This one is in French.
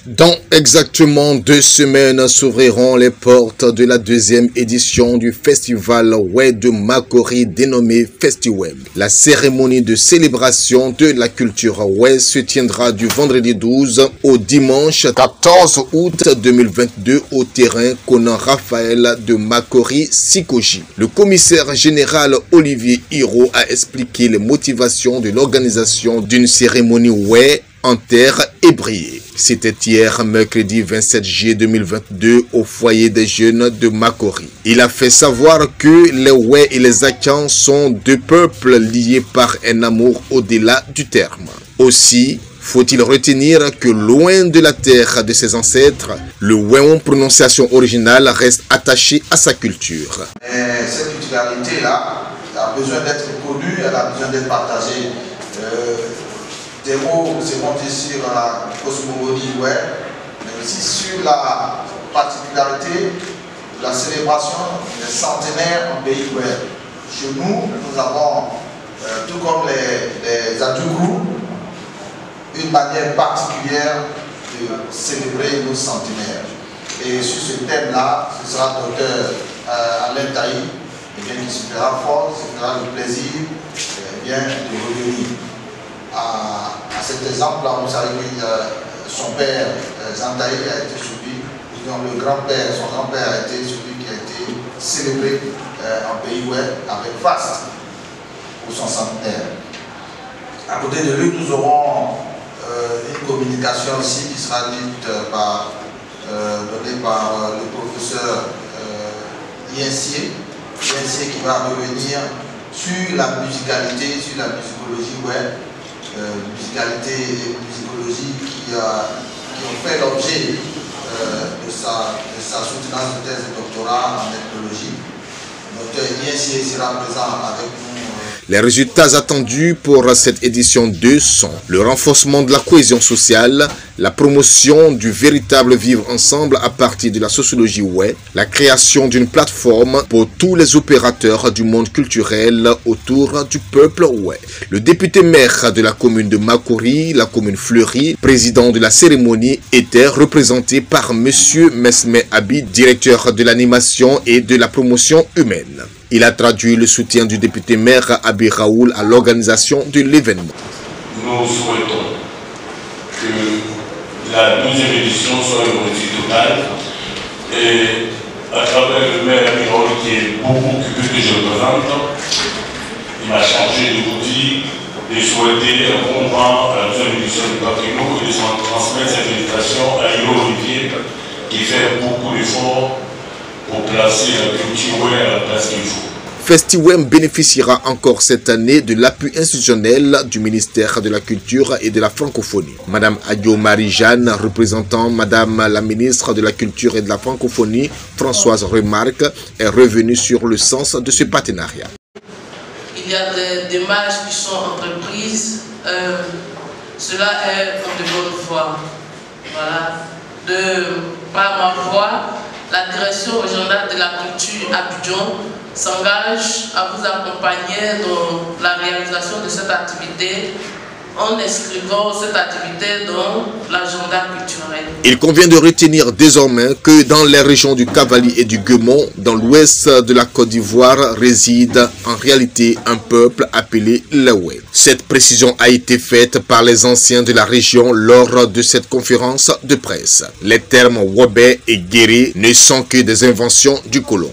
Dans exactement 2 semaines s'ouvriront les portes de la 2e édition du festival Way de Makori dénommé FestiWeb. La cérémonie de célébration de la culture Way se tiendra du vendredi 12 au dimanche 14 août 2022 au terrain Conan Raphaël de Makori Sikoji. Le commissaire général Olivier Hiro a expliqué les motivations de l'organisation d'une cérémonie Way en terre ébriée. C'était hier, mercredi 27 juillet 2022, au foyer des jeunes de Makori. Il a fait savoir que les Way et les Akans sont 2 peuples liés par un amour au-delà du terme. Aussi, faut-il retenir que loin de la terre de ses ancêtres, le Way en prononciation originale reste attaché à sa culture. Cette culturalité-là a besoin d'être connue, elle a besoin d'être partagée. Des mots se montent sur la cosmogonie Way, mais aussi sur la particularité de la célébration des centenaires en pays Way. Chez nous, nous avons, tout comme les Adjougou, une manière particulière de célébrer nos centenaires. Et sur ce thème-là, ce sera Dr Alain Taï, qui se fera fort, se fera le plaisir de revenir. À cet exemple-là, vous savez que son père, Zantaï, a été celui, le grand-père, son grand-père a été celui qui a été célébré en pays Way avec faste pour son centenaire. À côté de lui, nous aurons une communication aussi qui sera donnée par le professeur Yensier qui va revenir sur la musicalité, sur la musicologie Way. Musicalité et musicologie qui ont fait l'objet de sa soutenance de thèse de doctorat en ethnologie. Le docteur Yensier sera présent avec nous. Les résultats attendus pour cette édition 2 sont le renforcement de la cohésion sociale, la promotion du véritable vivre ensemble à partir de la sociologie Way, la création d'une plateforme pour tous les opérateurs du monde culturel autour du peuple Way. Le député maire de la commune de Makori, la commune fleurie, président de la cérémonie, était représenté par M. Mesme Abi, directeur de l'animation et de la promotion humaine. Il a traduit le soutien du député maire Abi Raoul à l'organisation de l'événement. Nous souhaitons que la 2e édition soit une réussite totale et à travers le maire Abi Raoul qui est beaucoup occupé que je représente, il m'a chargé de vous dire de souhaiter un bon vent à la 2e édition du patrimoine et de transmettre cette invitation à Hiro Olivier qui fait beaucoup d'efforts pour placer la culture Way à la place qu'il faut. FestiWeb bénéficiera encore cette année de l'appui institutionnel du ministère de la Culture et de la Francophonie. Madame Adio Marie-Jeanne, représentant Madame la ministre de la Culture et de la Francophonie, Françoise Remarque, est revenue sur le sens de ce partenariat. Il y a des démarches qui sont entreprises, cela est de bonne foi. Voilà. Par ma voix, la direction régionale de la culture Abidjan s'engage à vous accompagner dans la réalisation de cette activité en inscrivant cette activité dans l'agenda culturel. Il convient de retenir désormais que dans les régions du Cavali et du Guemon, dans l'ouest de la Côte d'Ivoire, réside en réalité un peuple appelé les Way. Cette précision a été faite par les anciens de la région lors de cette conférence de presse. Les termes Wobé et Guéré ne sont que des inventions du colon.